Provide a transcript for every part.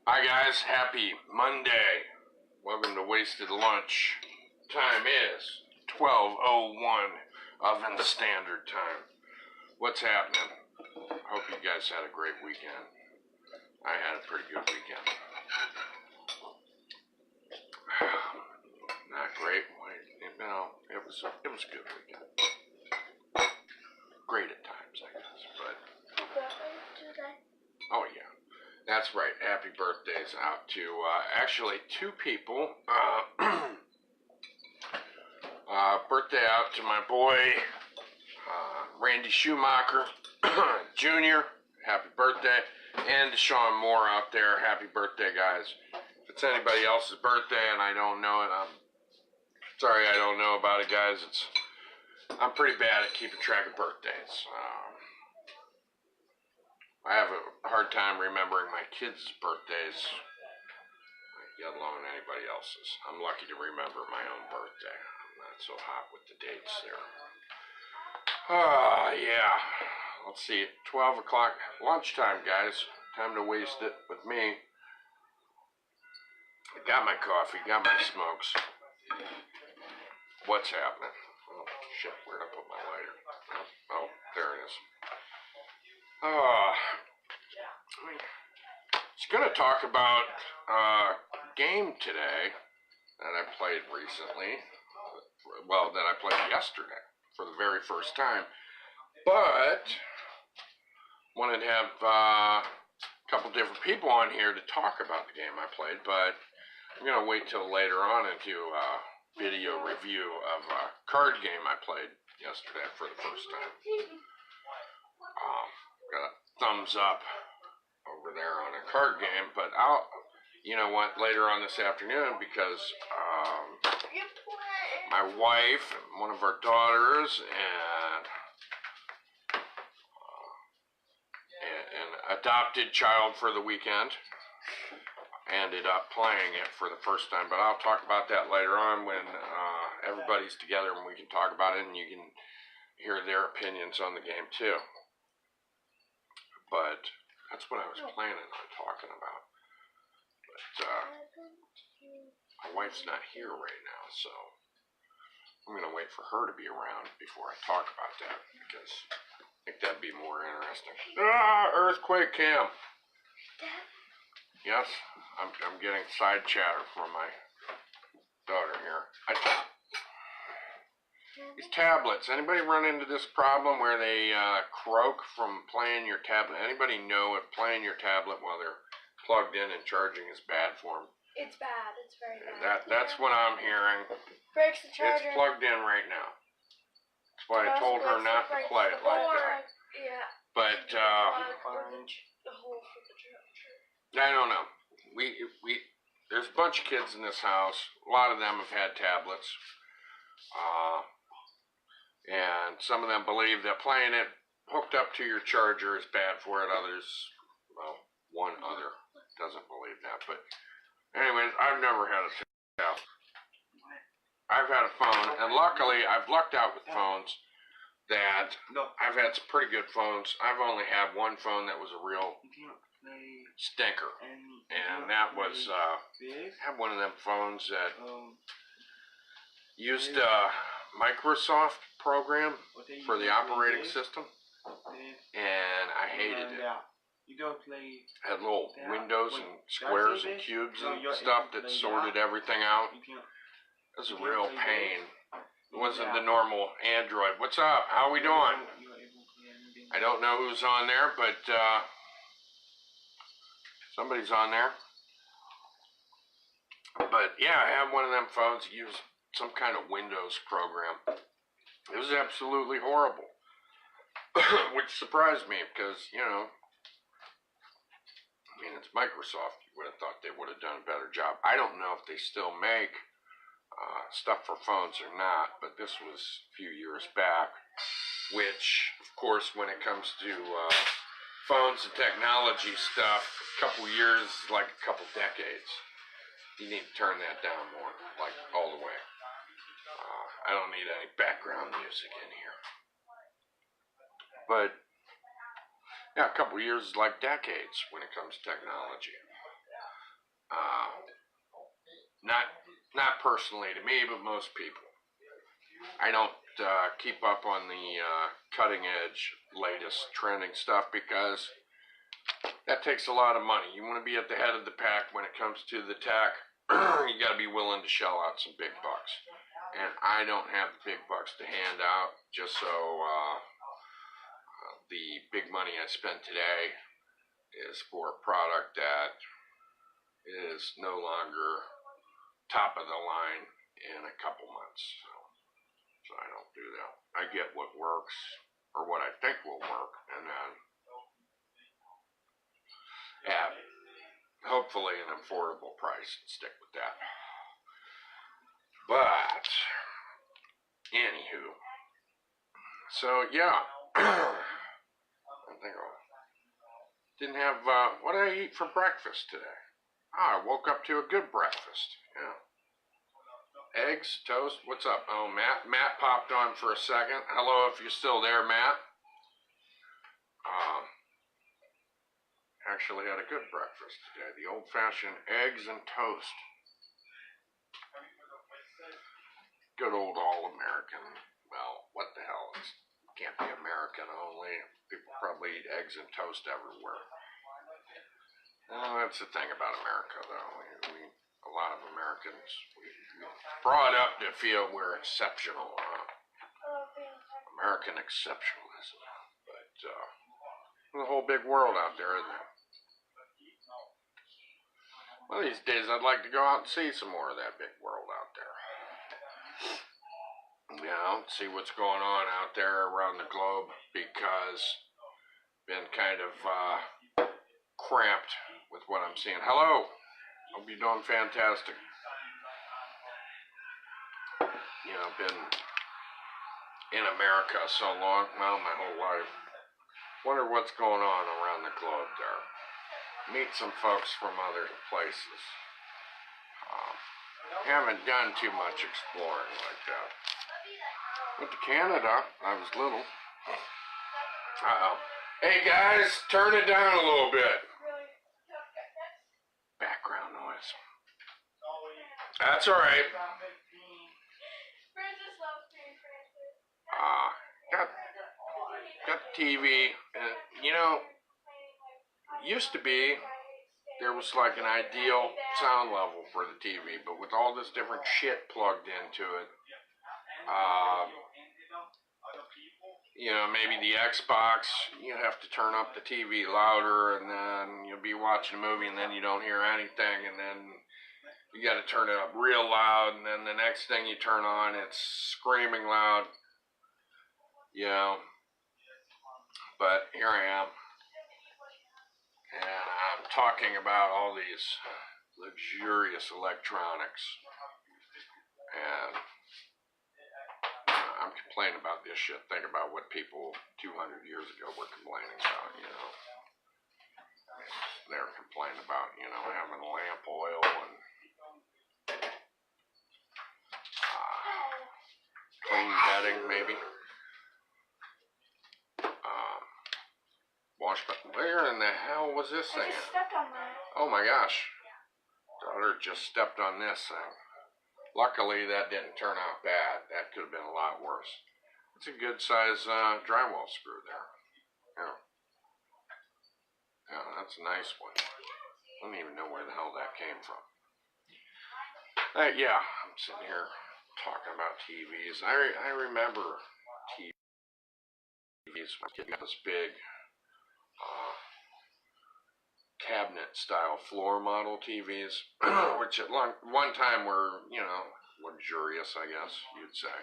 Hi guys, happy Monday. Welcome to Wasted Lunch. Time is 12:01 Oven Standard Time. What's happening? Hope you guys had a great weekend. I had a pretty good weekend. Not great. No, it was a good weekend. Great at times, I guess, but oh yeah. That's right. Happy birthdays out to actually two people. Birthday out to my boy Randy Schumacher Jr. Happy birthday, and to Sean Moore out there. Happy birthday, guys. If it's anybody else's birthday and I don't know it, I'm sorry I don't know about it, guys. I'm pretty bad at keeping track of birthdays. I have a hard time remembering my kids' birthdays, let alone anybody else's. I'm lucky to remember my own birthday. I'm not so hot with the dates there. Yeah. Let's see, 12 o'clock, lunchtime, guys. Time to waste it with me. I got my coffee, got my smokes. What's happening? Oh, shit, where'd I put my lighter? Oh, there it is. I was going to talk about a game today that I played recently. Well, that I played yesterday for the very first time. But wanted to have a couple different people on here to talk about the game I played. But I'm going to wait till later on and do a video review of a card game I played yesterday for the first time. Got a thumbs up over there on a card game, but you know what, later on this afternoon, because my wife, one of our daughters, and an adopted child for the weekend ended up playing it for the first time, but I'll talk about that later on when everybody's together and we can talk about it and you can hear their opinions on the game too. But that's what I was planning on talking about. But my wife's not here right now, so I'm going to wait for her to be around before I talk about that, because I think that'd be more interesting. Earthquake cam. Yes, I'm getting side chatter from my daughter here. These tablets, anybody run into this problem where they croak from playing your tablet? Anybody know if playing your tablet while they're plugged in and charging is bad for them? It's bad. It's very bad. That's what I'm hearing. Breaks the charger. It's plugged in right now. That's why I told her not to play it like that. Yeah. But the hole for the charger. I don't know. There's a bunch of kids in this house. A lot of them have had tablets. And some of them believe that playing it hooked up to your charger is bad for it. Others, well, one other doesn't believe that. But anyways, I've never had a tablet. I've had a phone, and luckily I've lucked out with phones that I've had some pretty good phones. I've only had one phone that was a real stinker. And that was, I had one of them phones that used Microsoft program for the operating system, and I hated it. Had little windows and squares and cubes and stuff that sorted everything out. It was a real pain. It wasn't the normal Android. What's up? How we doing? I don't know who's on there, but somebody's on there. But yeah, I had one of them phones that used some kind of Windows program. It was absolutely horrible, which surprised me because, you know, I mean, it's Microsoft. You would have thought they would have done a better job. I don't know if they still make stuff for phones or not, but this was a few years back, which, of course, when it comes to phones and technology stuff, a couple years is like a couple decades. You need to turn that down more, like all the way. I don't need any background music in here. But yeah, a couple years is like decades when it comes to technology. Not personally to me, but most people. I don't keep up on the cutting edge, latest trending stuff because that takes a lot of money. You want to be at the head of the pack when it comes to the tech. You got to be willing to shell out some big bucks. And I don't have the big bucks to hand out, just so the big money I spend today is for a product that is no longer top of the line in a couple months. So I don't do that. I get what works, or what I think will work, and then at hopefully an affordable price and stick with that. But anywho, so yeah, I think I didn't have. What did I eat for breakfast today? I woke up to a good breakfast. Yeah, eggs, toast. What's up? Oh, Matt. Matt popped on for a second. Hello, if you're still there, Matt. Actually had a good breakfast today. The old-fashioned eggs and toast. Good old all-American. Well, what the hell? It can't be American only. People probably eat eggs and toast everywhere. Well, that's the thing about America, though. A lot of Americans, we brought up to feel we're exceptional. American exceptionalism. But there's a whole big world out there, isn't there? One of these days, I'd like to go out and see some more of that big world out there. You know, see what's going on out there around the globe, because been kind of cramped with what I'm seeing. Hello, hope you're doing fantastic. You know, been in America so long, well, my whole life. Wonder what's going on around the globe there. Meet some folks from other places. Haven't done too much exploring like that. Went to Canada. I was little. Uh-oh. Hey guys, turn it down a little bit. Background noise. That's alright. Got the TV, and you know, used to be there was like an ideal sound level for the TV, but with all this different shit plugged into it, you know, maybe the Xbox, you have to turn up the TV louder, and then you'll be watching a movie, and then you don't hear anything, and then you got to turn it up real loud, and then the next thing you turn on, it's screaming loud, you know. But here I am, and I'm talking about all these luxurious electronics, and I'm complaining about this shit. Think about what people 200 years ago were complaining about, you know. They were complaining about, you know, having lamp oil and clean bedding, maybe. Wash button. Where in the hell was this thing? I just stepped on that. Oh my gosh. Daughter just stepped on this thing. Luckily, that didn't turn out bad. That could have been a lot worse. It's a good size drywall screw there. Yeah. Yeah, that's a nice one. I don't even know where the hell that came from. Yeah, I'm sitting here talking about TVs. I remember TVs when I got this big cabinet-style floor model TVs, which at one time were, you know, luxurious, I guess you'd say.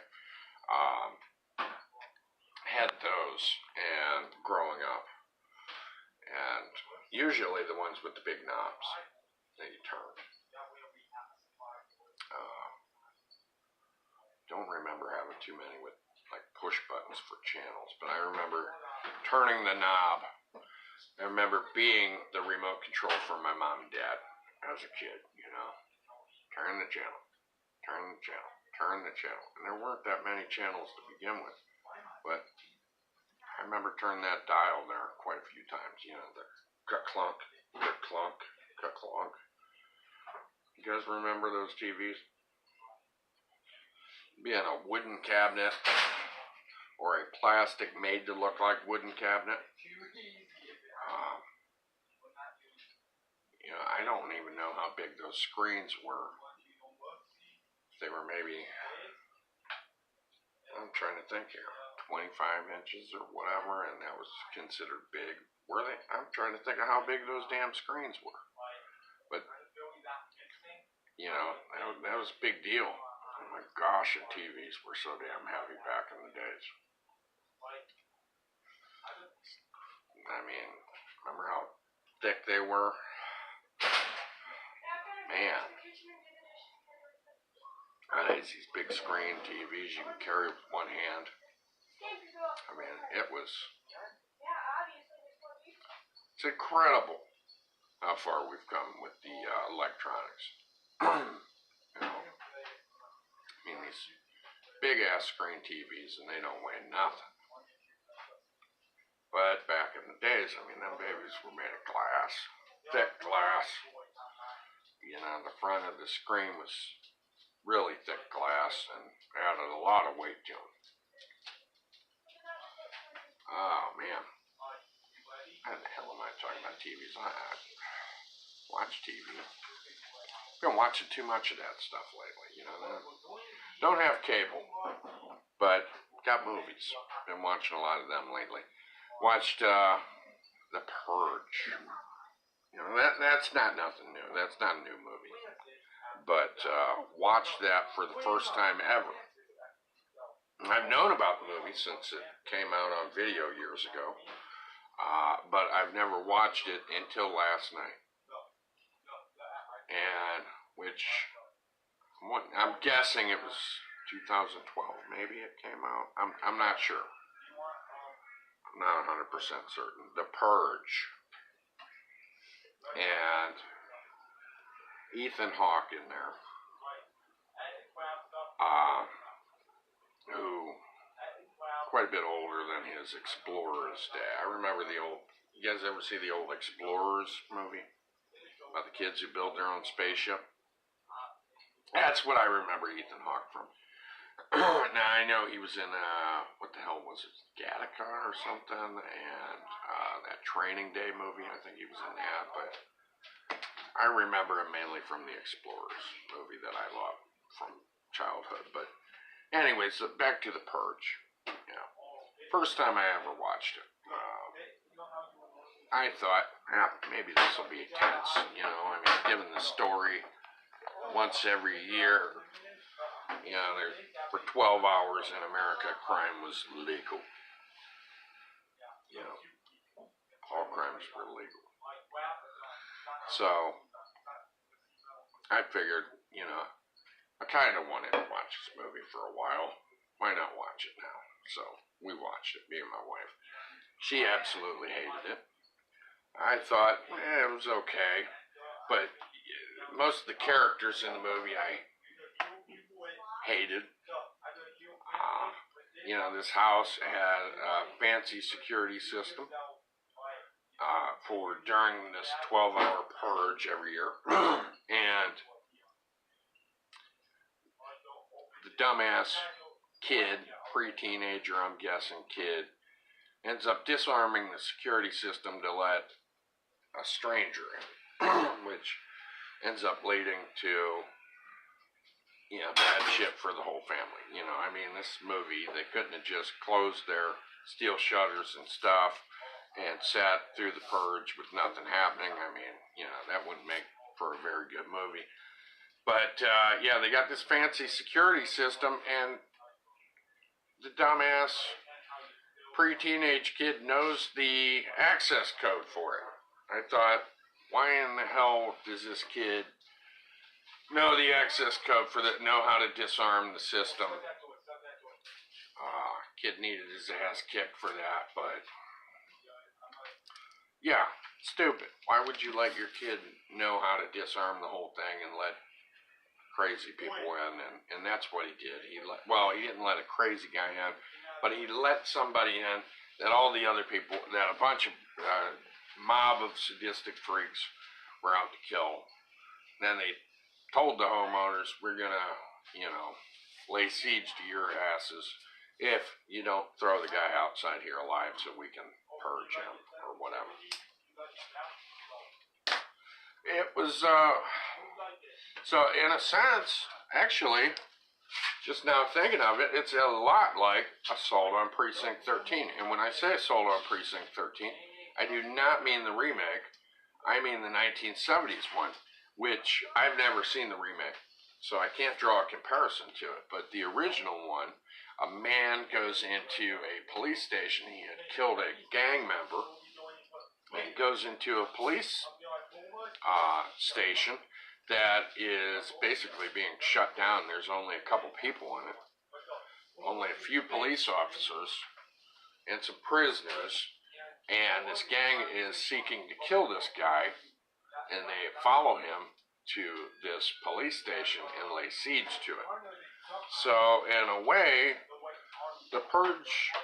Had those, and growing up, and usually the ones with the big knobs that you turn. Don't remember having too many with like push buttons for channels, but I remember turning the knob. I remember being the remote control for my mom and dad as a kid, you know. Turn the channel, turn the channel, turn the channel. And there weren't that many channels to begin with. But I remember turning that dial there quite a few times, you know, the cut clunk, cut clunk, cut clunk. You guys remember those TVs? Be in a wooden cabinet or a plastic made to look like wooden cabinet. You know, I don't even know how big those screens were. They were maybe, I'm trying to think here, 25 inches or whatever, and that was considered big. Were they? I'm trying to think of how big those damn screens were. But, you know, that was a big deal. Oh my gosh, the TVs were so damn heavy back in the days. I mean, remember how thick they were? Man. Nowadays, these big screen TVs you can carry with one hand. I mean, it's incredible how far we've come with the electronics. You know, I mean, these big ass screen TVs, and they don't weigh nothing. But back in the days, I mean, them babies were made of glass, thick glass. You know, the front of the screen was really thick glass and added a lot of weight to them. Oh, man. How the hell am I talking about TVs? I watch TV. I've been watching too much of that stuff lately, you know. Don't have cable, but got movies. Been watching a lot of them lately. Watched The Purge. You know, that's not nothing new. That's not a new movie. But watched that for the first time ever. I've known about the movie since it came out on video years ago, but I've never watched it until last night. And I'm guessing it was 2012. Maybe it came out. I'm not sure. I'm not 100% certain. The Purge. And Ethan Hawke in there, who quite a bit older than his Explorers dad. I remember you guys ever see the old Explorers movie about the kids who build their own spaceship? That's what I remember Ethan Hawke from. Now I know he was in what the hell was it, Gattaca or something, and that Training Day movie. I think he was in that, but I remember him mainly from the Explorers movie that I loved from childhood. But anyways, back to The Purge. Yeah, first time I ever watched it. I thought, maybe this will be tense. You know, I mean, given the story, once every year, you know, for 12 hours in America, crime was legal. You know, all crimes were legal. So, I figured, you know, I kind of wanted to watch this movie for a while. Why not watch it now? So, we watched it, me and my wife. She absolutely hated it. I thought, it was okay. But most of the characters in the movie I hated. You know, this house had a fancy security system for during this 12-hour purge every year. And the dumbass kid, pre-teenager, I'm guessing kid, ends up disarming the security system to let a stranger in, which ends up leading to, you know, bad shit for the whole family. You know, I mean, this movie, they couldn't have just closed their steel shutters and stuff and sat through the purge with nothing happening. I mean, you know, that wouldn't make for a very good movie. But, yeah, they got this fancy security system, and the dumbass pre-teenage kid knows the access code for it. I thought, why in the hell does this kid know the access code for that, know how to disarm the system? Kid needed his ass kicked for that, but yeah, stupid. Why would you let your kid know how to disarm the whole thing and let crazy people in? And that's what he did. He didn't let a crazy guy in, but he let somebody in that all the other people, that a bunch of mob of sadistic freaks were out to kill. Then they told the homeowners, we're gonna, you know, lay siege to your asses if you don't throw the guy outside here alive so we can purge him or whatever. It was, so in a sense, actually, just now thinking of it, it's a lot like Assault on Precinct 13. And when I say Assault on Precinct 13, I do not mean the remake. I mean the 1970s one, which I've never seen the remake, so I can't draw a comparison to it. But the original one, a man goes into a police station. He had killed a gang member, and goes into a police station that is basically being shut down. There's only a couple people in it, only a few police officers and some prisoners, and this gang is seeking to kill this guy, and they follow him to this police station and lay siege to it. So in a way, the Purge,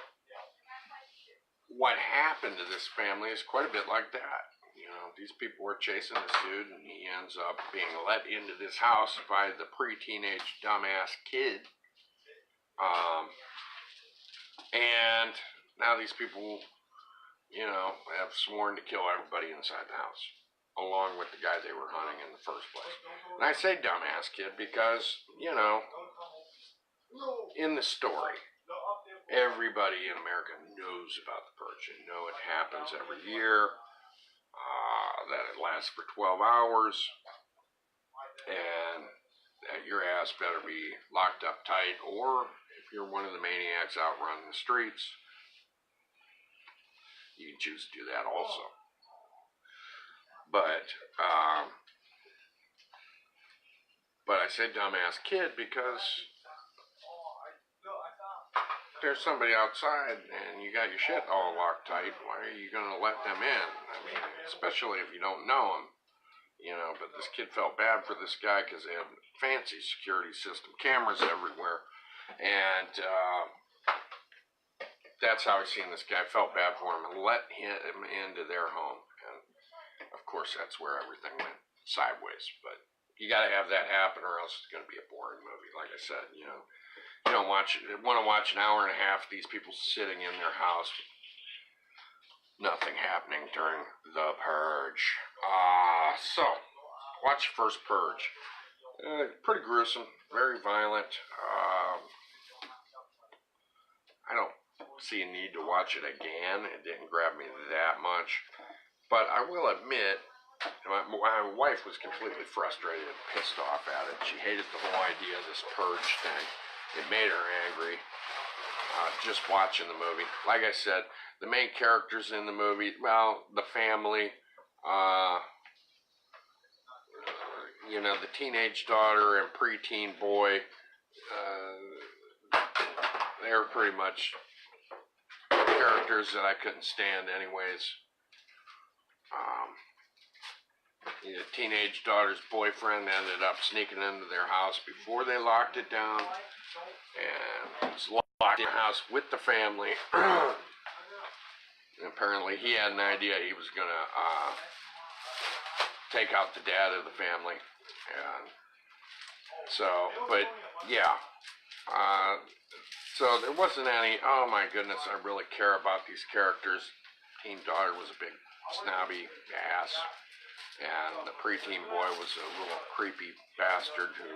what happened to this family is quite a bit like that. You know, these people were chasing this dude, and he ends up being let into this house by the pre-teenage dumbass kid. And now these people, you know, have sworn to kill everybody inside the house, along with the guy they were hunting in the first place. And I say dumbass kid because, you know, in the story, everybody in America knows about the Purge. You know it happens every year. That it lasts for 12 hours, and that your ass better be locked up tight, or if you're one of the maniacs out running the streets, you can choose to do that also. But I say dumbass kid because there's somebody outside and you got your shit all locked tight. Why are you going to let them in? I mean, especially if you don't know them, you know. But this kid felt bad for this guy because they have fancy security system, cameras everywhere, and that's how he seen this guy. Felt bad for him and let him into their home. And of course, that's where everything went sideways. But you got to have that happen, or else it's going to be a boring movie. Like I said, you know. You don't want to watch an hour and a half of these people sitting in their house, nothing happening during the Purge. So, watch the first Purge. Pretty gruesome, very violent. I don't see a need to watch it again. It didn't grab me that much. But I will admit, my wife was completely frustrated and pissed off at it. She hated the whole idea of this Purge thing. It made her angry, just watching the movie. Like I said, the main characters in the movie, well, the family, you know, the teenage daughter and preteen boy, they were pretty much characters that I couldn't stand anyways. The teenage daughter's boyfriend ended up sneaking into their house before they locked it down, and was locked in the house with the family. And apparently he had an idea he was going to take out the dad of the family. And so, but yeah. So there wasn't any, oh my goodness, I really care about these characters. Teen daughter was a big snobby ass. And the preteen boy was a little creepy bastard who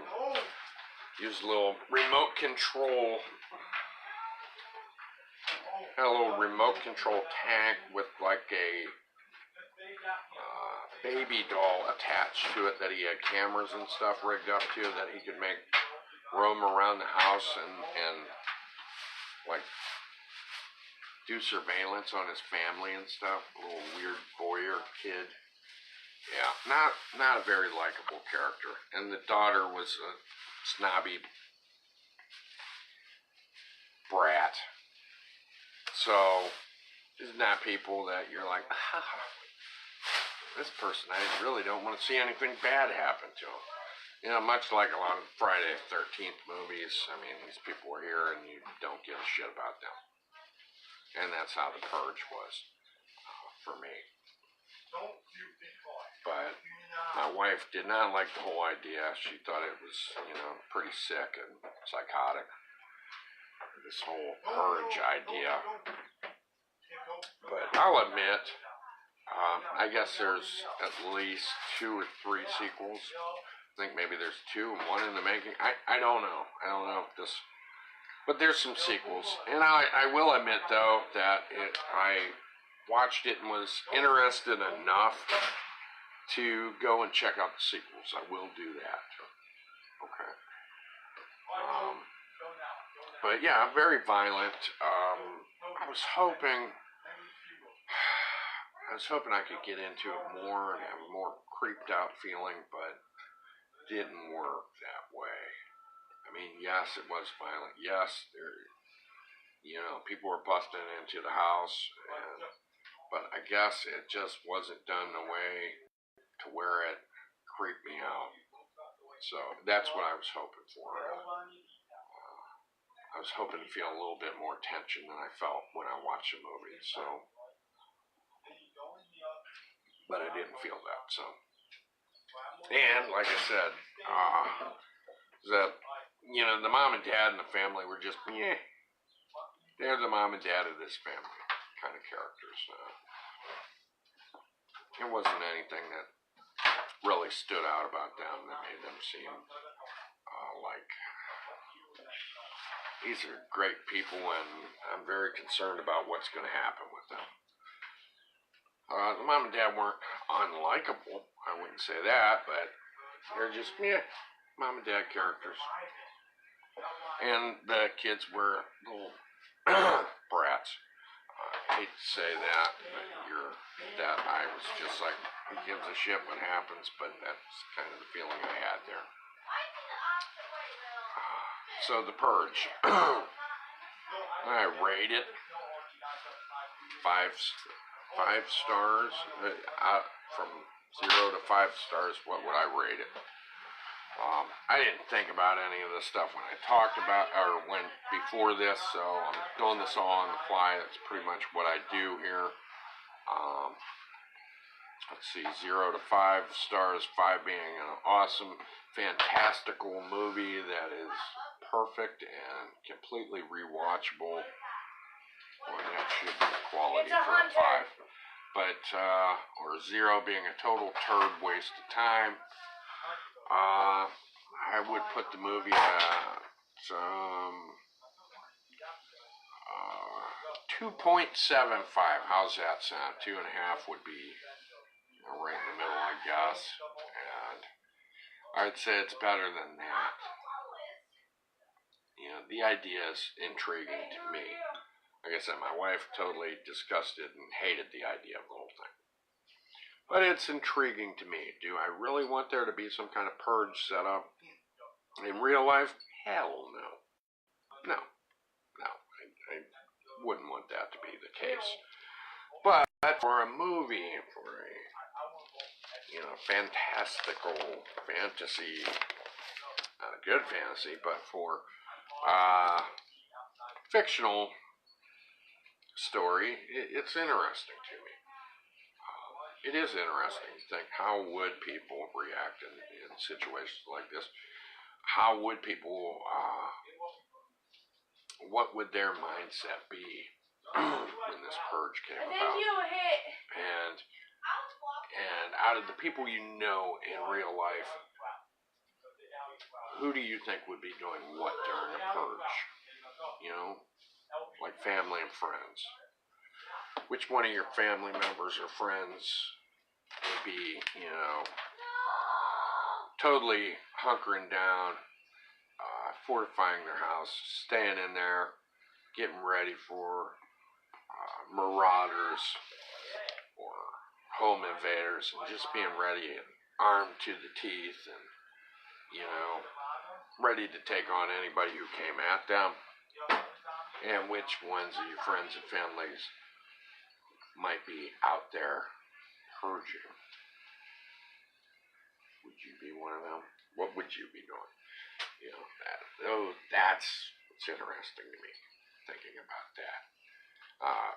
used a little remote control, had a little remote control tank with like a baby doll attached to it that he had cameras and stuff rigged up to that he could make roam around the house and like do surveillance on his family and stuff. A little weird voyeur kid. Yeah, not a very likable character. And the daughter was a snobby brat. So, isn't that people that you're like, this person, I really don't want to see anything bad happen to him. You know, much like a lot of Friday the 13th movies, I mean, these people are here and you don't give a shit about them. And that's how the Purge was for me. But My wife did not like the whole idea. She thought it was, pretty sick and psychotic. This whole Purge idea. But I'll admit, I guess there's at least 2 or 3 sequels. I think maybe there's 2 and 1 in the making. I don't know. I don't know if this... But there's some sequels. And I will admit, though, that I watched it and was interested enough to go and check out the sequels. I will do that. Okay. But yeah, very violent. I was hoping I could get into it more and have a more creeped out feeling, but didn't work that way. I mean, yes, it was violent. Yes, people were busting into the house, but I guess it just wasn't done in a way to where it creeped me out. So that's what I was hoping for. I was hoping to feel a little bit more tension than I felt when I watched the movie. So, but I didn't feel that. So, and like I said, the mom and dad and the family were just they're the mom and dad of this family kind of characters. It wasn't anything that really stood out about them that made them seem like these are great people, and I'm very concerned about what's going to happen with them. The mom and dad weren't unlikable. I wouldn't say that, but they're just mom and dad characters. And the kids were little brats. I hate to say that, but I was just like, who gives a shit what happens, but that's kind of the feeling I had there. So the Purge, I rate it 5 stars. From 0 to 5 stars, what would I rate it? I didn't think about any of this stuff when I talked about, or when before this, so I'm doing this all on the fly. That's pretty much what I do here. Let's see, 0 to 5 stars, 5 being an awesome, fantastical movie that is perfect and completely rewatchable. Well, that should be the quality for a 5. But, or 0 being a total turd waste of time. I would put the movie at 2.75. How's that sound? 2.5 would be right in the middle, I guess. And I'd say it's better than that. The idea is intriguing to me. Like I said, my wife totally disgusted and hated the idea of the whole thing. But it's intriguing to me. Do I really want there to be some kind of purge set up in real life? Hell no. No. I wouldn't want that to be the case. But for a movie, for a fantastical fantasy, not a good fantasy, but for fictional story, it's interesting to me. It is interesting to think, how would people react in situations like this? How would people, what would their mindset be when this purge came about? And out of the people you know in real life, who do you think would be doing what during a purge? Like family and friends. Which one of your family members or friends would be, totally hunkering down, fortifying their house, staying in there, getting ready for marauders or home invaders, and just being ready and armed to the teeth and, ready to take on anybody who came at them? And which ones of your friends and families might be out there purging? Would you be one of them? What would you be doing? That's what's interesting to me, thinking about that.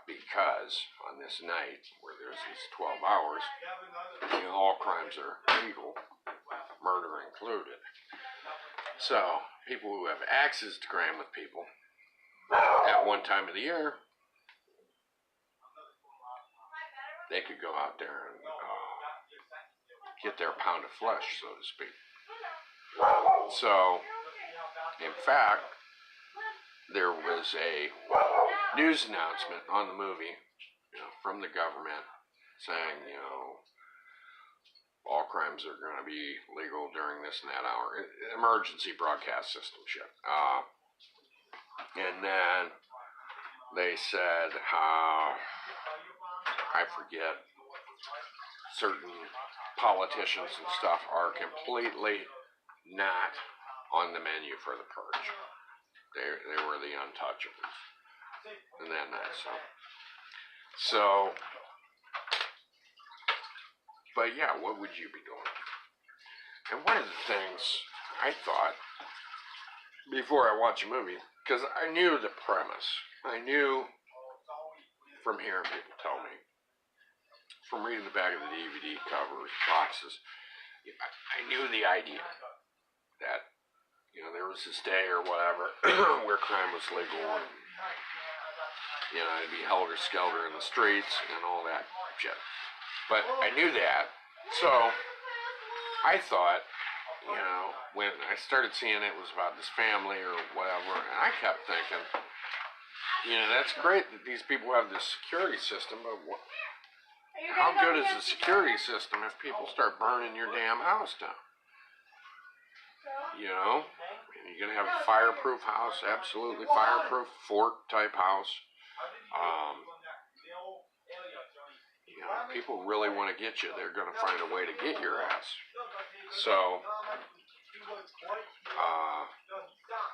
because on this night where there's these 12 hours, all crimes are legal, murder included. So people who have axes to grind with people at one time of the year, they could go out there and get their pound of flesh, so to speak. So, in fact, there was a news announcement on the movie, from the government saying, all crimes are going to be legal during this and that hour. Emergency broadcast system shit. And then they said, I forget, certain politicians and stuff are completely not on the menu for the Purge. They were the untouchables. And then that's so. But yeah, what would you be doing? And one of the things I thought before I watched a movie, because I knew the premise, I knew from hearing people tell me, from reading the back of the DVD covers, boxes, I knew the idea that, there was this day or whatever where crime was legal and, it'd be helter-skelter in the streets and all that shit. But I knew that, so I thought, when I started seeing it was about this family or whatever, and I kept thinking, that's great that these people have this security system, but how good is the security system if people start burning your damn house down? And you're going to have a fireproof house, absolutely fireproof, fort-type house. People really want to get you. They're going to find a way to get your ass. So,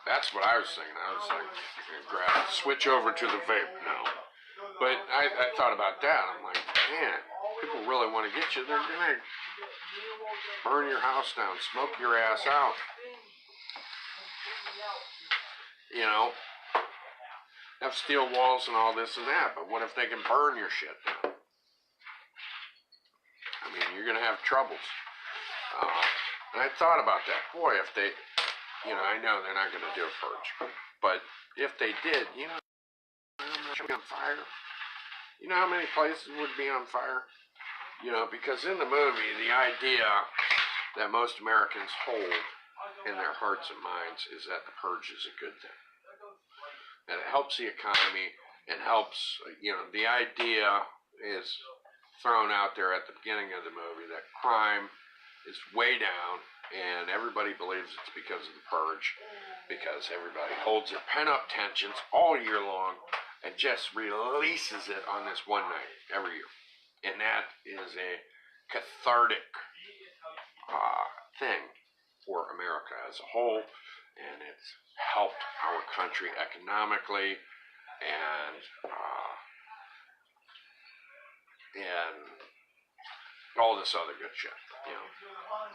that's what I was thinking. I was like, switch over to the vape now. But I thought about that. I'm like, man, people really want to get you. They're going to burn your house down, smoke your ass out. Have steel walls and all this and that, but what if they can burn your shit down? I mean, you're going to have troubles. And I thought about that. Boy, if they, I know they're not going to do a Purge, but if they did, how much would be on fire? You know how many places would be on fire? Because in the movie, the idea that most Americans hold in their hearts and minds is that the Purge is a good thing. And it helps the economy and helps, the idea is thrown out there at the beginning of the movie that crime is way down and everybody believes it's because of the Purge, because everybody holds their pent-up tensions all year long and just releases it on this one night every year. And that is a cathartic thing for America as a whole, and it's helped our country economically and all this other good shit.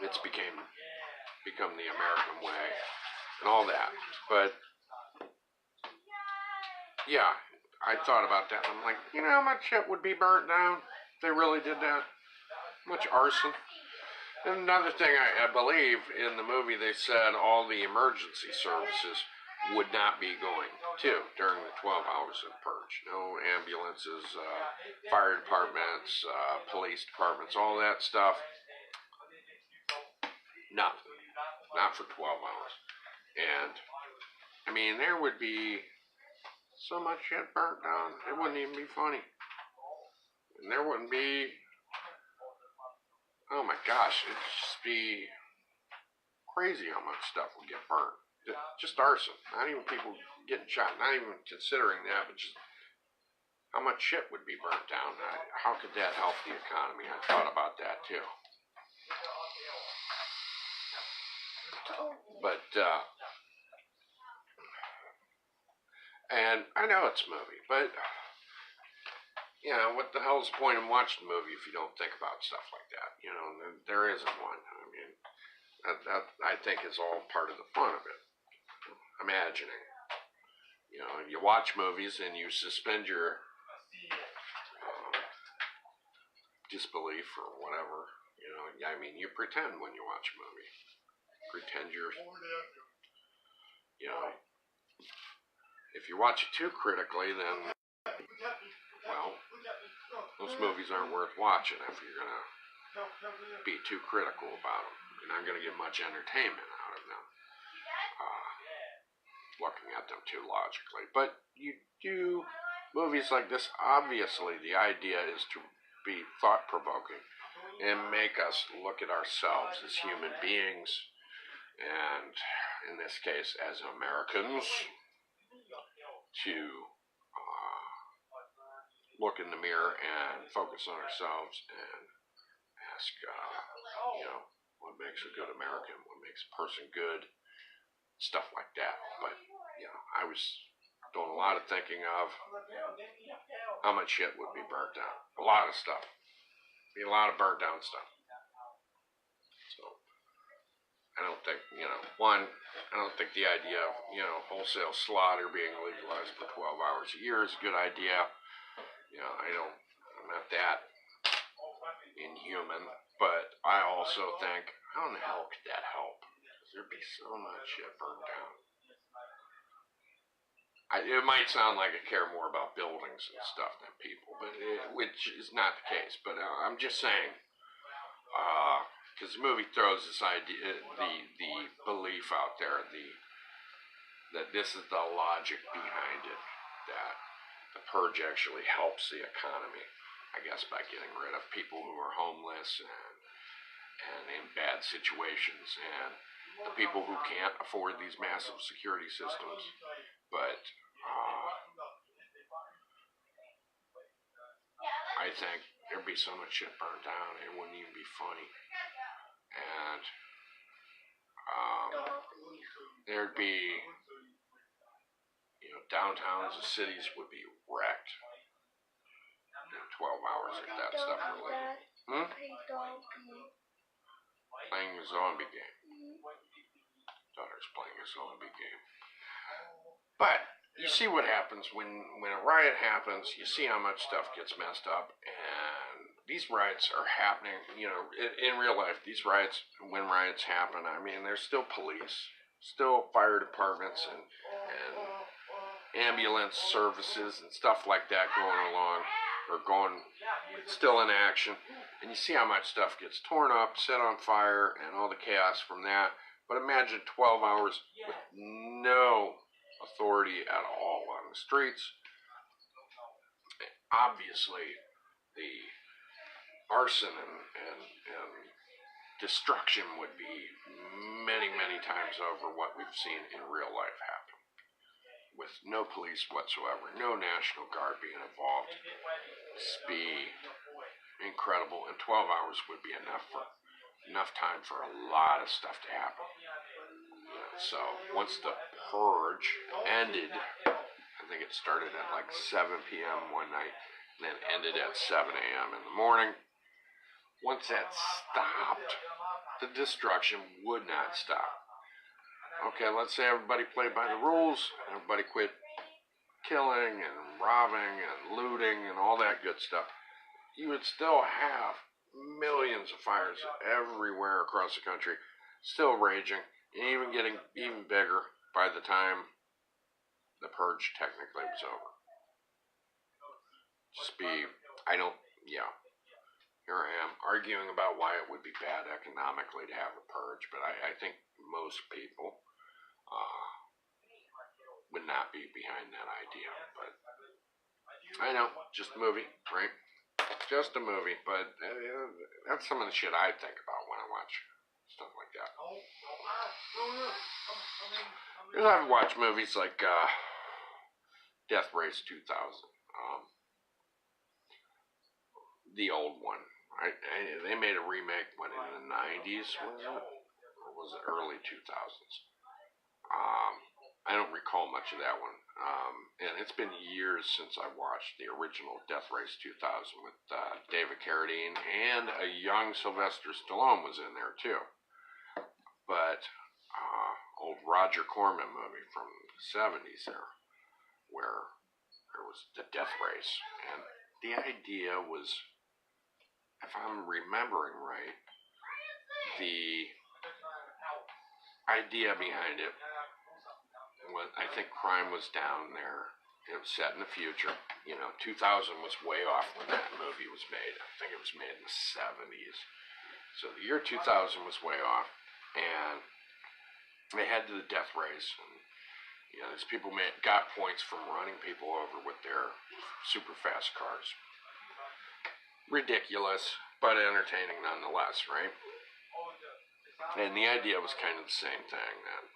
It's become the American way and all that. But yeah, I thought about that. I'm like, how much shit would be burnt down if they really did that? How much arson? And another thing, I believe in the movie they said all the emergency services would not be going to during the 12 hours of Purge. No ambulances, fire departments, police departments, all that stuff. Nothing. Not for 12 hours. And, I mean, there would be so much shit burnt down, it wouldn't even be funny. And there wouldn't be... Oh my gosh, it'd just be crazy how much stuff would get burnt. Just arson. Not even people getting shot. Not even considering that, but just how much shit would be burnt down. How could that help the economy? I thought about that too. But, and I know it's a movie, but... what the hell's the point in watching the movie if you don't think about stuff like that? There isn't one. I mean, that I think is all part of the fun of it. Imagining. You watch movies and you suspend your disbelief or whatever. You know, I mean, you pretend when you watch a movie. Pretend you're, you know, if you watch it too critically, then, well, those movies aren't worth watching if you're going to be too critical about them. You're not going to get much entertainment out of them, looking at them too logically. But you do movies like this, obviously the idea is to be thought-provoking and make us look at ourselves as human beings, and in this case as Americans, to look in the mirror and focus on ourselves and ask, you know, what makes a good American, what makes a person good, stuff like that. But, you know, I was doing a lot of thinking of how much shit would be burnt down. A lot of stuff. Be a lot of burnt down stuff. So, I don't think, you know, I don't think the idea of, you know, wholesale slaughter being legalized for 12 hours a year is a good idea. You know, I'm not that inhuman, but I also think, how in the hell could that help? There'd be so much shit burned down. It might sound like I care more about buildings and stuff than people, but which is not the case. But I'm just saying, because the movie throws this idea, the belief out there, that this is the logic behind it, that the purge actually helps the economy, I guess, by getting rid of people who are homeless and in bad situations, and the people who can't afford these massive security systems. But I think there'd be so much shit burned down, it wouldn't even be funny. And there'd be, you know, downtowns and cities would be wrecked in 12 hours if that stuff were legal. Playing a zombie game. Daughter's playing a zombie game. But you see what happens when a riot happens. You see how much stuff gets messed up, and these riots are happening. You know, in real life, these riots, when riots happen, I mean, there's still police, still fire departments, and ambulance services and stuff like that going along, or still in action. And you see how much stuff gets torn up, set on fire, and all the chaos from that. But imagine 12 hours with no authority at all on the streets. Obviously, the arson and destruction would be many, many times over what we've seen in real life happen. With no police whatsoever, no National Guard being involved. This would be incredible, and 12 hours would be enough time for a lot of stuff to happen. So once the purge ended, I think it started at like 7 p.m. one night, and then ended at 7 a.m. in the morning. Once that stopped, the destruction would not stop. Okay, let's say everybody played by the rules, everybody quit killing and robbing and looting and all that good stuff. You would still have millions of fires everywhere across the country, still raging, and even getting even bigger by the time the purge technically was over. Here I am arguing about why it would be bad economically to have a purge, but I think most people would not be behind that idea. But I know, just a movie, right? Just a movie, but that's some of the shit I think about when I watch stuff like that. Because I've watched movies like Death Race 2000, the old one. They made a remake when in the 90s, was it? Or was it early 2000s? I don't recall much of that one. And it's been years since I watched the original Death Race 2000 with David Carradine, and a young Sylvester Stallone was in there too. But old Roger Corman movie from the 70s there, where there was the Death Race, and the idea was if I'm remembering right, the idea behind it was, I think crime was down there. It was set in the future. 2000 was way off when that movie was made. I think it was made in the 70s. So the year 2000 was way off, and they head to the death race. And, these people got points from running people over with their super fast cars. Ridiculous, but entertaining nonetheless, right? And the idea was kind of the same thing, that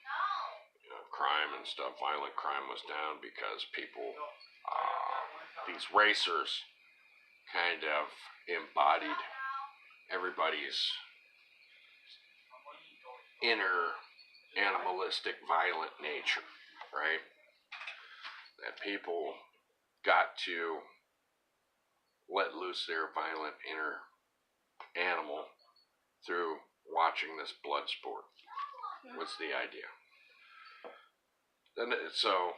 crime and stuff, violent crime was down because people, these racers kind of embodied everybody's inner animalistic violent nature, right? That people got to let loose their violent inner animal through watching this blood sport was the idea. And so,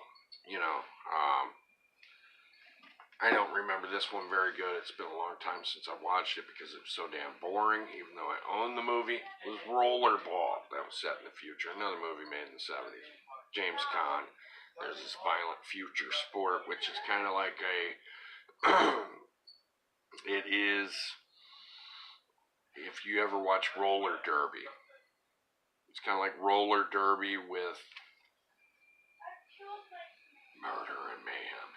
I don't remember this one very good. It's been a long time since I watched it because it was so damn boring, even though I own the movie. It was Rollerball. That was set in the future. Another movie made in the 70s. James Caan. There's this violent future sport, which is kind of like it is, if you ever watch roller derby, it's kind of like roller derby with murder and mayhem.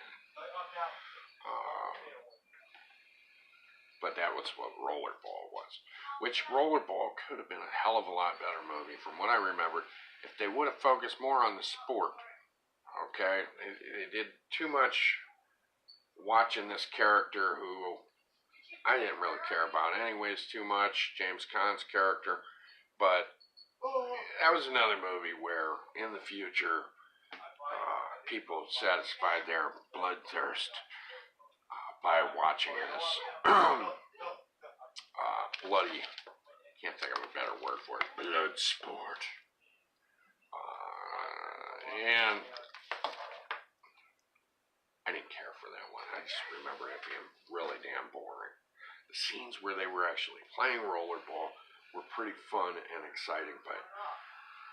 But that was what Rollerball was. Which Rollerball could have been a hell of a lot better movie from what I remember if they would have focused more on the sport. Okay? They did too much watching this character who I didn't really care about anyways too much, James Caan's character. But that was another movie where in the future people satisfied their bloodthirst by watching this bloody, can't think of a better word for it, blood sport. And I didn't care for that one. I just remember it being really damn boring. The scenes where they were actually playing rollerball were pretty fun and exciting, but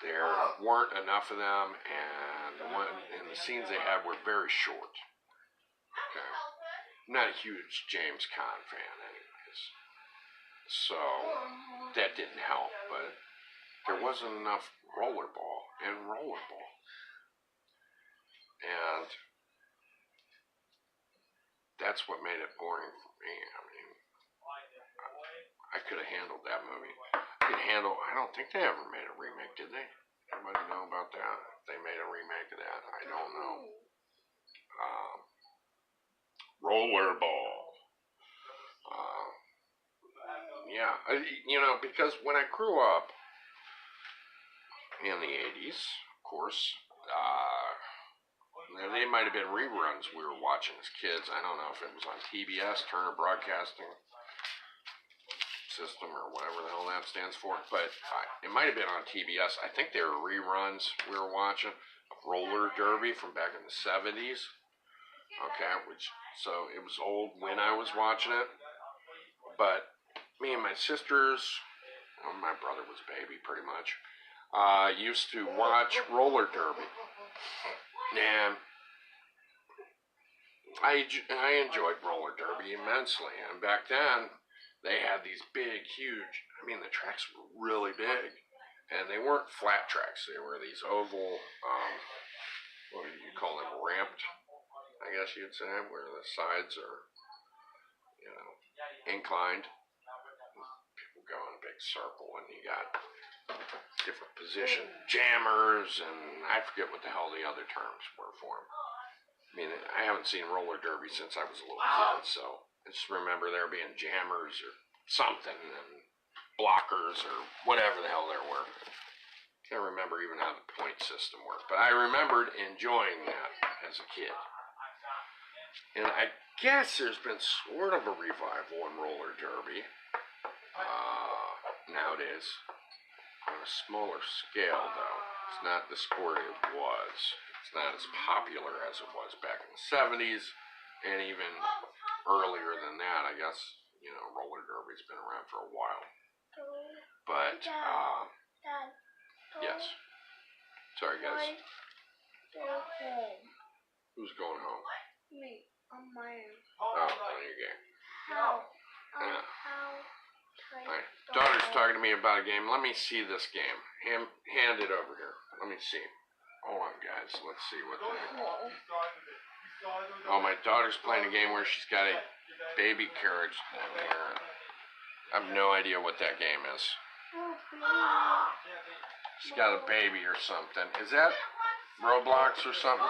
there weren't enough of them, and the scenes they had were very short. Okay. I'm not a huge James Caan fan anyways, so that didn't help, but there wasn't enough rollerball and rollerball. And that's what made it boring for me. I mean, I could have handled that movie. I don't think they ever made a remake, did they? Anybody know about that? If they made a remake of that, I don't know. Rollerball. Yeah, because when I grew up in the 80s, of course, they might have been reruns we were watching as kids. I don't know if it was on TBS, Turner Broadcasting System, or whatever the hell that stands for, but it might have been on TBS. I think they were reruns we were watching of roller derby from back in the 70s. Okay, so it was old when I was watching it, but me and my sisters, my brother was a baby pretty much, used to watch roller derby, and I enjoyed roller derby immensely. And back then they had these big, huge, the tracks were really big, and they weren't flat tracks. They were these oval, what do you call them, ramped, I guess you'd say, where the sides are, inclined. People go in a big circle, and you got different position jammers, and I forget what the hell the other terms were for them. I haven't seen roller derby since I was a little kid, so I just remember there being jammers or something, and blockers or whatever the hell there were. Can't remember even how the point system worked, but I remembered enjoying that as a kid. And I guess there's been sort of a revival in roller derby nowadays, on a smaller scale though. It's not the sport it was. It's not as popular as it was back in the 70s, and even earlier than that, I guess. Roller derby derby's been around for a while. But, yes. Sorry, guys. Who's going home? Me. On my own. Oh, on your game. How? Yeah. How? My daughter's talking to me about a game. Let me see this game. Hand it over here. Let me see. Hold on, guys. Let's see what the heck. Oh, my daughter's playing a game where she's got a baby carriage down here. I have no idea what that game is. She's got a baby or something. Is that Roblox or something?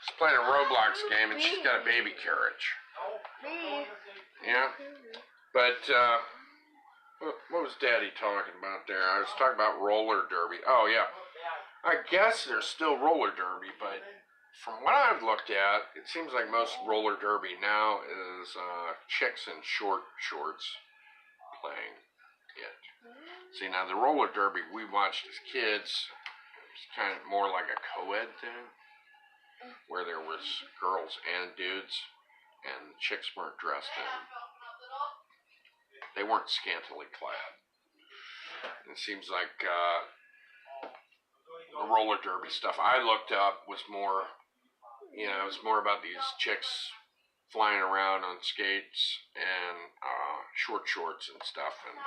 She's playing a Roblox game and she's got a baby carriage. Yeah? But, what was Daddy talking about there? I was talking about roller derby. Oh, yeah. I guess there's still roller derby, but from what I've looked at, it seems like most roller derby now is chicks in short shorts playing it. See, now the roller derby we watched as kids was kind of more like a co-ed thing, where there was girls and dudes, and chicks weren't dressed in. They weren't scantily clad. And it seems like the roller derby stuff I looked up was more, it was more about these chicks flying around on skates and short shorts and stuff. And,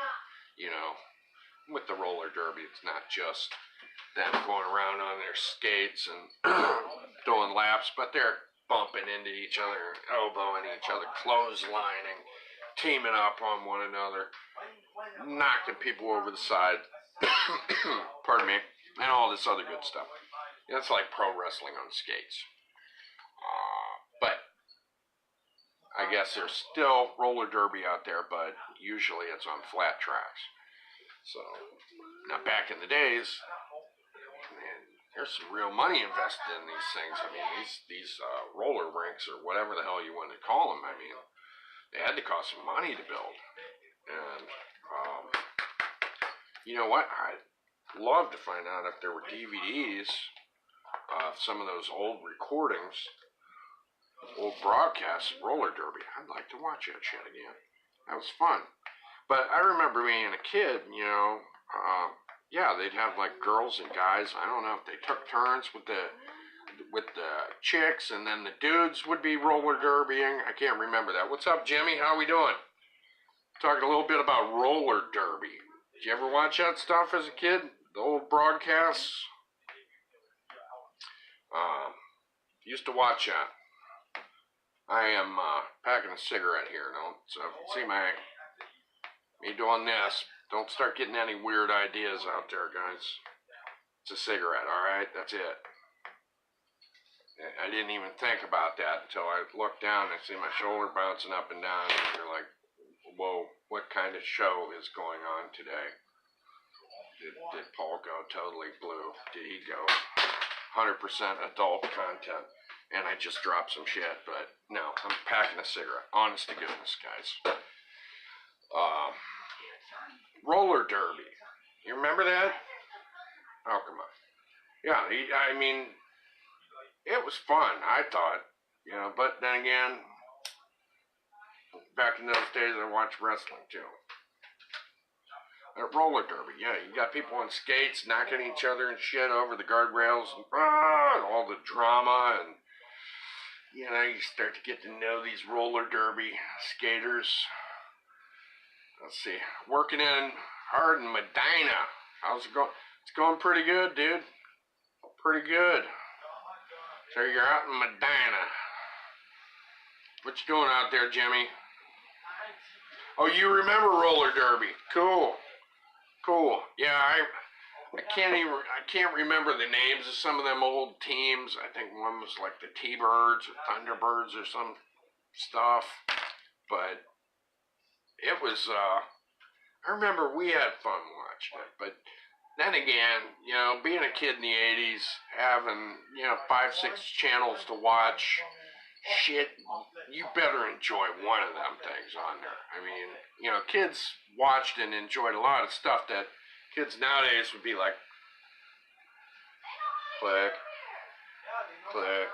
with the roller derby, it's not just them going around on their skates and doing laps, but they're bumping into each other, elbowing each other, clotheslining, teaming up on one another, knocking people over the side, pardon me, and all this other good stuff. It's like pro wrestling on skates. But I guess there's still roller derby out there, but usually it's on flat tracks. So, now back in the days, man, there's some real money invested in these things. I mean, these roller rinks or whatever the hell you want to call them, I mean, they had to cost some money to build. And, you know what? I'd love to find out if there were DVDs of some of those old recordings, old broadcasts of roller derby. I'd like to watch that shit again. That was fun. But I remember being a kid, they'd have like girls and guys. I don't know if they took turns with the chicks, and then the dudes would be roller derbying. I can't remember that. What's up, Jimmy? How we doing? Talking a little bit about roller derby. Did you ever watch that stuff as a kid? The old broadcasts? Used to watch that. I am packing a cigarette here, so see me doing this. Don't start getting any weird ideas out there, guys. It's a cigarette, alright? That's it. I didn't even think about that until I looked down and I see my shoulder bouncing up and down, and you're like, whoa, what kind of show is going on today? Did Paul go totally blue? Did he go 100% adult content? And I just dropped some shit, but no, I'm packing a cigarette. Honest to goodness, guys. Roller derby. You remember that? Oh, come on. Yeah, I mean, it was fun, I thought. But then again, back in those days, I watched wrestling, too. Roller derby, yeah, you got people on skates knocking each other and shit over the guardrails, and all the drama, and you start to get to know these roller derby skaters. Let's see, working in hard in Medina. How's it going? It's going pretty good, dude. Pretty good. So you're out in Medina. What you doing out there, Jimmy? Oh, you remember roller derby? Cool. Yeah, I can't remember the names of some of them old teams. I think one was like the T-Birds or Thunderbirds or some stuff. But it was, I remember we had fun watching it. But then again, being a kid in the 80s, having, 5-6 channels to watch, shit, you better enjoy one of them things on there. I mean, kids watched and enjoyed a lot of stuff that kids nowadays would be like, click, click,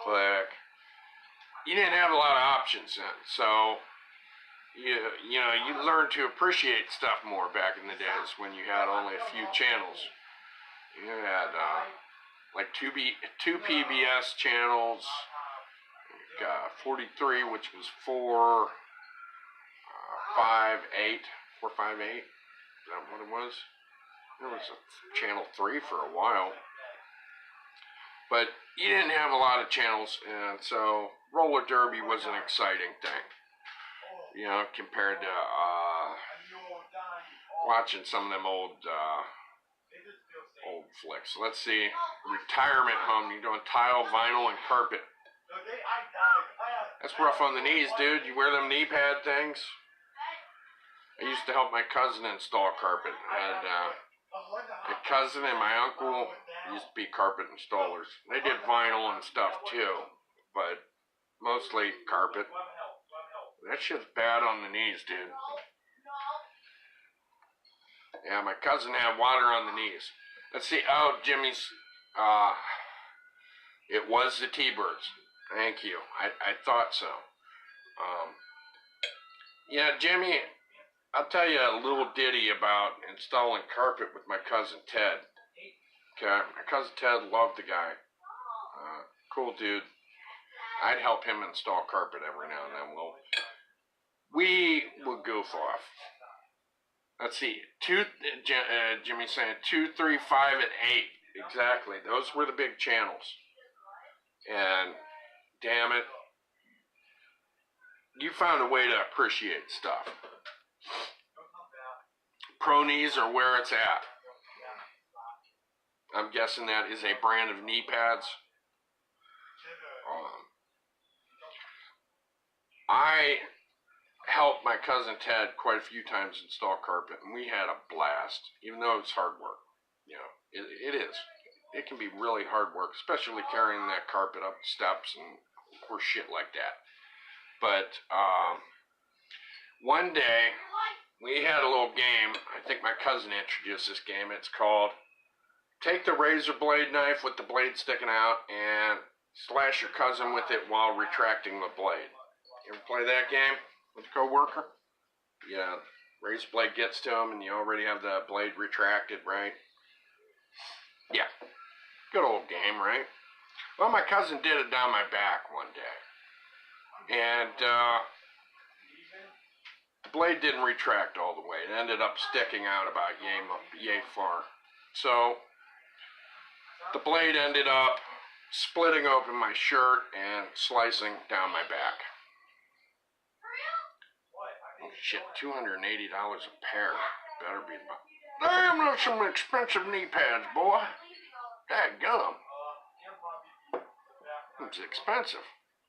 click. You didn't have a lot of options then, so, you learn to appreciate stuff more back in the days when you had only a few channels. You had like two PBS channels, 43, which was 458. 458. Is that what it was? There was a channel 3 for a while. But you didn't have a lot of channels, and so roller derby was an exciting thing. Compared to watching some of them old flicks. Let's see. Retirement home. You're doing tile, vinyl, and carpet. That's rough on the knees, dude. You wear them knee pad things? I used to help my cousin install carpet. And my cousin and my uncle used to be carpet installers. They did vinyl and stuff too, but mostly carpet. That shit's bad on the knees, dude. Yeah, my cousin had water on the knees. Let's see. Oh, Jimmy's. It was the T-Birds. Thank you. I thought so. Yeah, Jimmy, I'll tell you a little ditty about installing carpet with my cousin Ted. Okay, my cousin Ted loved the guy. Cool dude. I'd help him install carpet every now and then. We would goof off. Let's see. Jimmy's saying 2, 3, 5, and 8. Exactly. Those were the big channels. And damn it, you found a way to appreciate stuff. Pro knees are where it's at. I'm guessing that is a brand of knee pads. I helped my cousin Ted quite a few times install carpet, and we had a blast, even though it's hard work. It is. It can be really hard work, especially carrying that carpet up steps and horse shit like that. But one day, we had a little game. I think my cousin introduced this game. It's called take the razor blade knife with the blade sticking out and slash your cousin with it while retracting the blade. You ever play that game with a coworker? Yeah, razor blade gets to him and you already have the blade retracted, right? Yeah, good old game, right? Well, my cousin did it down my back one day. And the blade didn't retract all the way. It ended up sticking out about yay far. So the blade ended up splitting open my shirt and slicing down my back. Oh shit, $280 a pair. Better be about. Damn, those some expensive knee pads, boy. Dadgum. It's expensive.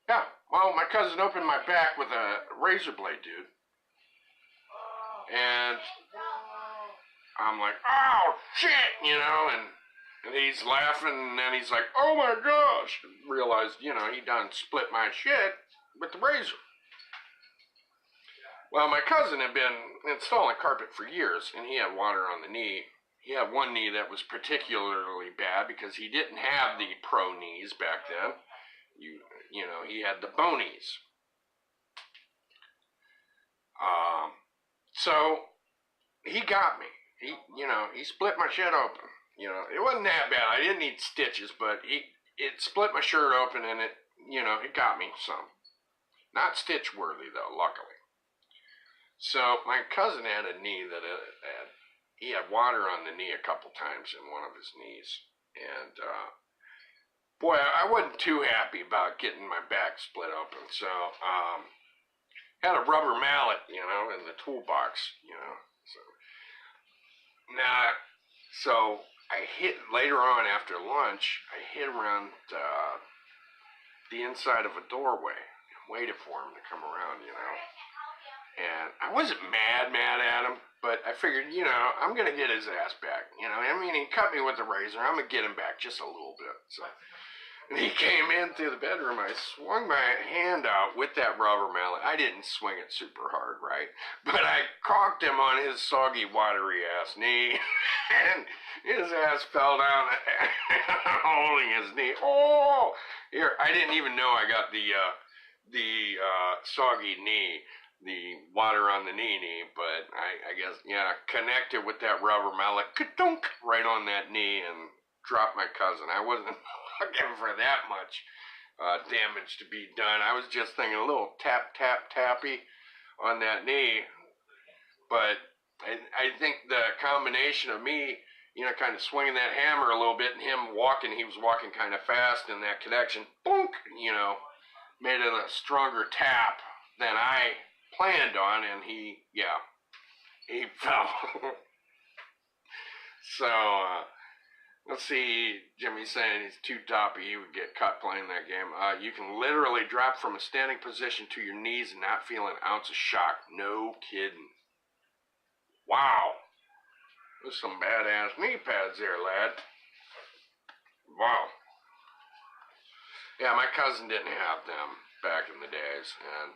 Yeah, well, my cousin opened my back with a razor blade, dude. And I'm like, oh, shit, and he's laughing, and then he's like, oh my gosh. Realized, he done split my shit with the razor. Well, my cousin had been installing carpet for years, and he had water on the knee. He had one knee that was particularly bad because he didn't have the pro knees back then. He had the bonies. So he got me. He split my shit open. It wasn't that bad. I didn't need stitches, but it split my shirt open, and it got me some. Not stitch worthy though, luckily. So my cousin had a knee that he had water on the knee a couple times in one of his knees, and boy, I wasn't too happy about getting my back split open. So had a rubber mallet, in the toolbox, So I hit later on after lunch. I hit around the inside of a doorway and waited for him to come around, And I wasn't mad at him, but I figured, I'm going to get his ass back. He cut me with the razor. I'm going to get him back just a little bit. So and he came in through the bedroom. I swung my hand out with that rubber mallet. I didn't swing it super hard, right? But I cocked him on his soggy, watery ass knee. And his ass fell down holding his knee. Oh! Here, I didn't even know I got the soggy knee. the water on the knee, but I guess, yeah, connected with that rubber mallet, ka-dunk, right on that knee and dropped my cousin. I wasn't looking for that much damage to be done. I was just thinking a little tap, tap, tappy on that knee, but I think the combination of me, you know, kind of swinging that hammer a little bit and him walking, he was walking kind of fast, and that connection, boonk, you know, made it a stronger tap than I planned on, and he fell. So, let's see, Jimmy's saying he's too toppy, he would get cut playing that game. You can literally drop from a standing position to your knees and not feel an ounce of shock. No kidding. Wow. There's some badass knee pads there, lad. Wow. Yeah, my cousin didn't have them back in the days, and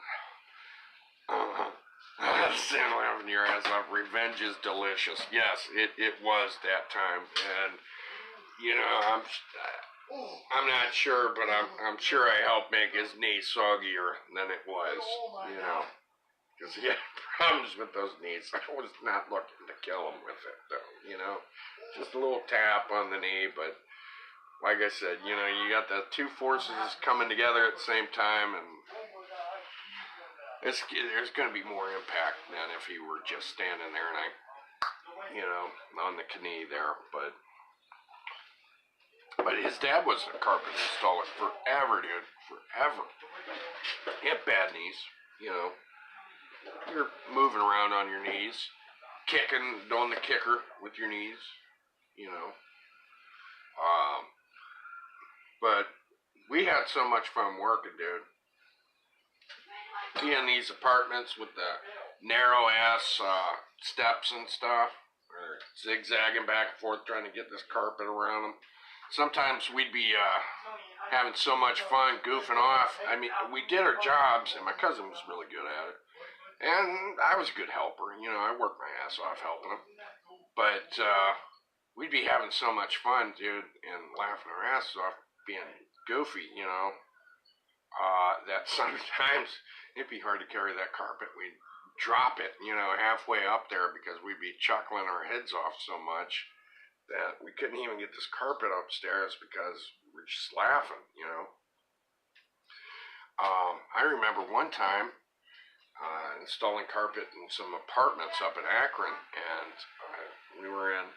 Sin laughing your ass off. Revenge is delicious. Yes, it was that time, and you know, I'm not sure, but I'm sure I helped make his knee soggier than it was. You know, because he had problems with those knees. I was not looking to kill him with it, though. You know, just a little tap on the knee, but like I said, you know, you got the two forces coming together at the same time, and there's going to be more impact than if he were just standing there and you know, on the knee there. But his dad was a carpet installer forever, dude, forever. He had bad knees, you know. You're moving around on your knees, kicking, doing the kicker with your knees, you know. But we had so much fun working, dude. Be in these apartments with the narrow ass steps and stuff, or zigzagging back and forth trying to get this carpet around them. Sometimes we'd be having so much fun goofing off. I mean, we did our jobs, and my cousin was really good at it, and I was a good helper. You know, I worked my ass off helping him, but we'd be having so much fun, dude, and laughing our asses off, being goofy, you know, that sometimes it'd be hard to carry that carpet. We'd drop it, you know, halfway up there because we'd be chuckling our heads off so much that we couldn't even get this carpet upstairs because we're just laughing, you know. I remember one time installing carpet in some apartments up in Akron, and we were in,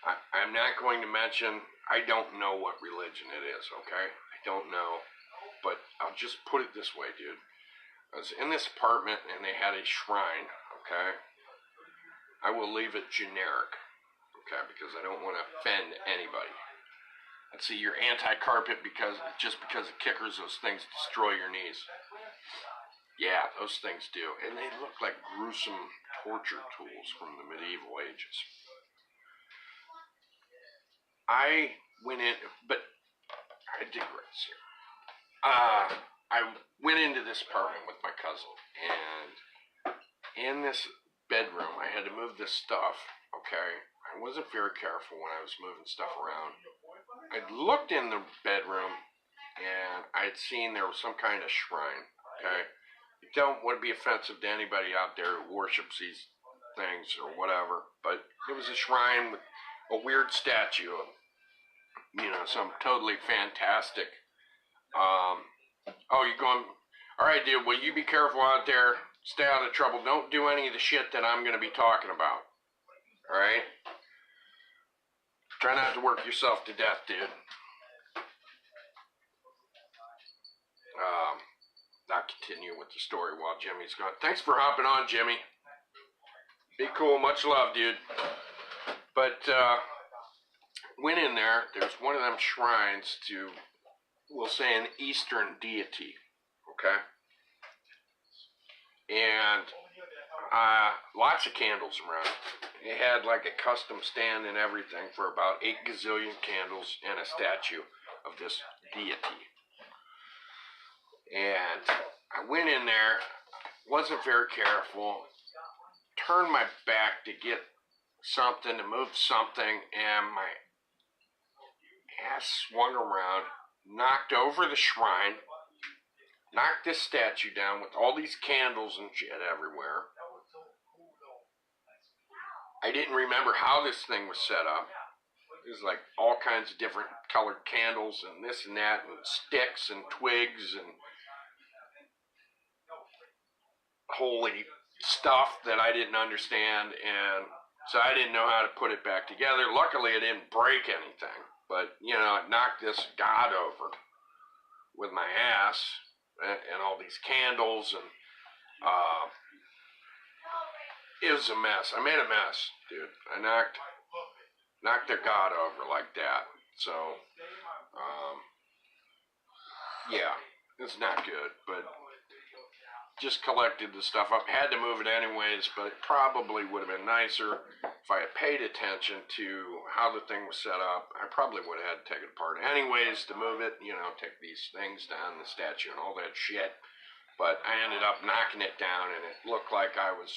I'm not going to mention, I don't know what religion it is, okay? I don't know, but I'll just put it this way, dude. I was in this apartment, and they had a shrine, okay? I will leave it generic, okay, because I don't want to offend anybody. Let's see, you're anti-carpet just because it kickers, those things destroy your knees. Yeah, those things do. And they look like gruesome torture tools from the medieval ages. I went in, but I digress here. I went into this apartment with my cousin, and in this bedroom, I had to move this stuff, okay? I wasn't very careful when I was moving stuff around. I looked in the bedroom, and I had seen there was some kind of shrine, okay? I don't want to be offensive to anybody out there who worships these things or whatever, but it was a shrine with a weird statue of, you know, some totally fantastic, oh, you're going, all right, dude, well, you be careful out there, stay out of trouble, don't do any of the shit that I'm going to be talking about, all right? Try not to work yourself to death, dude. I'll continue with the story while Jimmy's gone. Thanks for hopping on, Jimmy. Be cool, much love, dude. But, went in there, there's one of them shrines to, we'll say, an Eastern deity, okay? And lots of candles around. It had like a custom stand and everything for about 8 gazillion candles and a statue of this deity. And I went in there, wasn't very careful, turned my back to get something, to move something, and my ass swung around, knocked over the shrine, knocked this statue down with all these candles and shit everywhere. I didn't remember how this thing was set up. There's like all kinds of different colored candles and this and that and sticks and twigs and holy stuff that I didn't understand, and so I didn't know how to put it back together. Luckily, it didn't break anything, but you know, it knocked this god over with my ass and all these candles, and it was a mess. I made a mess, dude. I knocked their god over like that. So, yeah, it's not good, but just collected the stuff up. Had to move it anyways, but it probably would have been nicer if I had paid attention to how the thing was set up. I probably would have had to take it apart anyways to move it, you know, take these things down, the statue and all that shit. But I ended up knocking it down, and it looked like I was,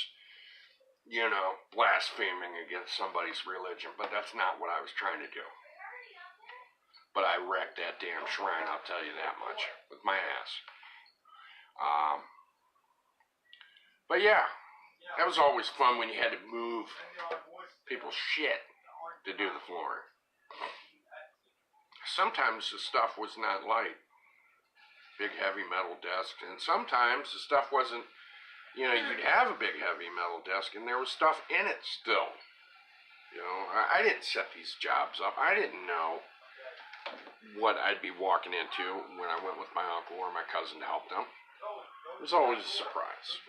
you know, blaspheming against somebody's religion, but that's not what I was trying to do. But I wrecked that damn shrine, I'll tell you that much, with my ass. But yeah, that was always fun when you had to move people's shit to do the flooring. Sometimes the stuff was not light, big heavy metal desks, and sometimes the stuff wasn't, you know, you'd have a big heavy metal desk and there was stuff in it still. You know, I didn't set these jobs up. I didn't know what I'd be walking into when I went with my uncle or my cousin to help them. It was always a surprise.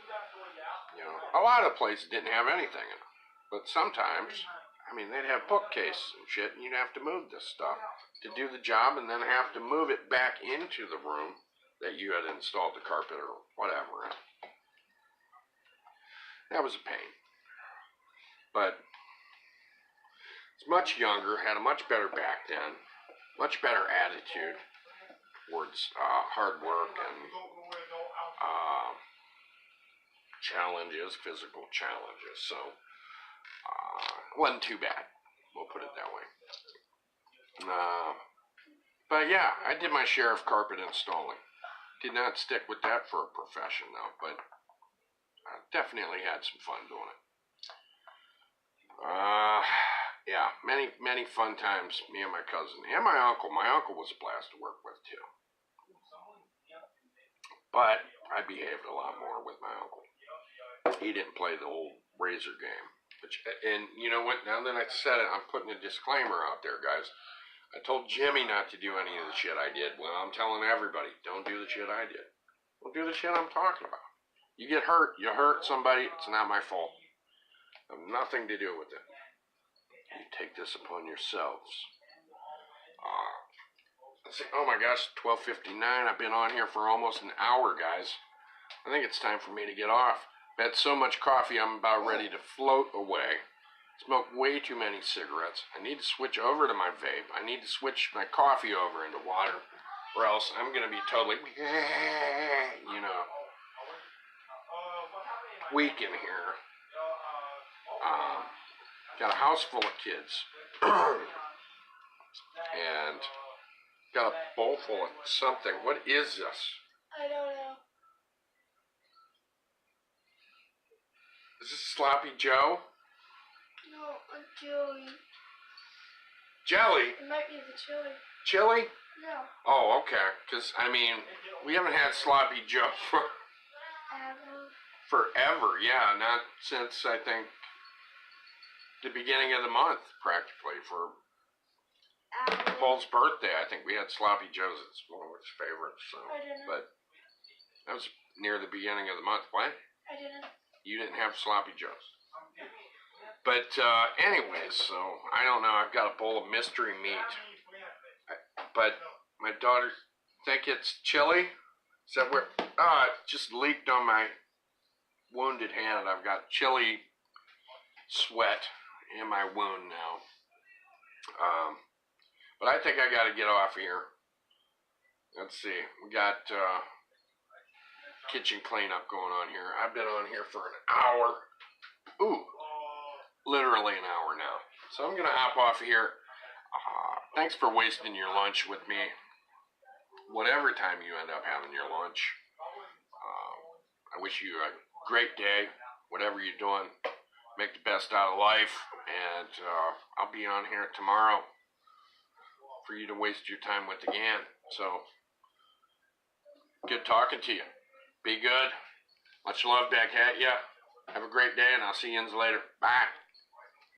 You know, a lot of places didn't have anything in them, but sometimes, I mean, they'd have bookcases and shit, and you'd have to move this stuff to do the job, and then have to move it back into the room that you had installed the carpet or whatever in. That was a pain. But it's much younger, had a much better back then, much better attitude towards hard work and challenges, physical challenges. So it wasn't too bad, we'll put it that way. But yeah, I did my share of carpet installing. Did not stick with that for a profession though, but I definitely had some fun doing it. Yeah, many fun times, me and my cousin, and my uncle. My uncle was a blast to work with too. But I behaved a lot more with my uncle. He didn't play the old razor game. And you know what, now that I said it, I'm putting a disclaimer out there, guys. I told Jimmy not to do any of the shit I did. Well, I'm telling everybody, don't do the shit I did. Don't do the shit I'm talking about. You get hurt, you hurt somebody, it's not my fault. I have nothing to do with it. You take this upon yourselves. Oh my gosh, 12:59. I've been on here for almost an hour, guys. I think it's time for me to get off. I've had so much coffee, I'm about ready to float away. Smoked way too many cigarettes. I need to switch over to my vape. I need to switch my coffee over into water, or else I'm going to be totally, you know, weak in here. Got a house full of kids. And got a bowl full of something. What is this? I don't know. Is this Sloppy Joe? No, a jelly. Jelly? It might be the chili. Chili? No. Oh, okay. Because, I mean, we haven't had Sloppy Joe for forever. Yeah, not since, I think, the beginning of the month, practically, for Paul's birthday. I think we had Sloppy Joe's. It's one of his favorites. So, I didn't. but that was near the beginning of the month. What? I didn't. You didn't have Sloppy Joe's. But anyways, so I don't know. I've got a bowl of mystery meat. But my daughters think it's chili. Is that where? It just leaked on my wounded hand. I've got chili sweat in my wound now. But I think I got to get off here. Let's see. We got kitchen cleanup going on here. I've been on here for an hour. Ooh, literally an hour now. So I'm going to hop off here. Thanks for wasting your lunch with me. Whatever time you end up having your lunch. I wish you a great day, whatever you're doing. Make the best out of life, and I'll be on here tomorrow for you to waste your time with again. So, good talking to you. Be good. Much love back at you. Have a great day, and I'll see you later. Bye.